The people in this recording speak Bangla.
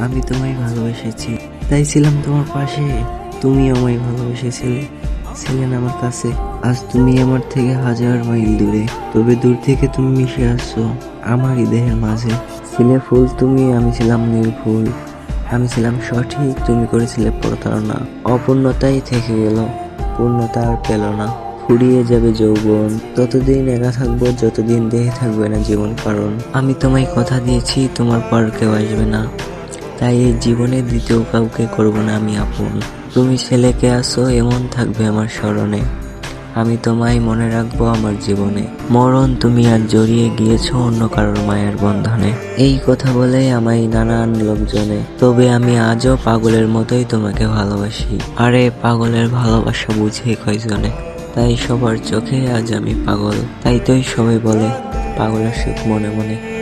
আমি তোমায় ভালোবেসেছি, তাই ছিলাম তোমার পাশে। তুমি আমায় ভালোবেসেছিলে, ছিলেন আমার কাছে। আজ তুমি আমার থেকে হাজার মাইল দূরে, তবে দূর থেকে তুমি মিশে আসছো আমারই দেহের মাঝে। ছিলে ফুল তুমি, আমি ছিলাম নির্ভুল। আমি ছিলাম সঠিক, তুমি করেছিলে প্রতারণা। অপূর্ণতাই থেকে গেল, পূর্ণতা আর পেল না। ফুরিয়ে যাবে যৌবন, ততদিন একা থাকবো যতদিন দেহে থাকবে না জীবন। কারণ আমি তোমায় কথা দিয়েছি, তোমার পর কেউ আসবে না। তাই এই জীবনে দ্বিতীয় কাউকে করব না আমি আপন। তুমি ছেলেকে আসো, এমন থাকবে আমার স্মরণে। আমি তোমায় মনে রাখবো আমার জীবনে। মরণ তুমি আর জড়িয়ে গিয়েছো অন্য কারোর মায়ের বন্ধনে। এই কথা বলে আমায় নানান লোকজনে, তবে আমি আজও পাগলের মতোই তোমাকে ভালোবাসি। আরে পাগলের ভালোবাসা বুঝে কয়জনে? তাই সবার চোখে আজ আমি পাগল, তাই তোই সবাই বলে পাগলের সুখ মনে মনে।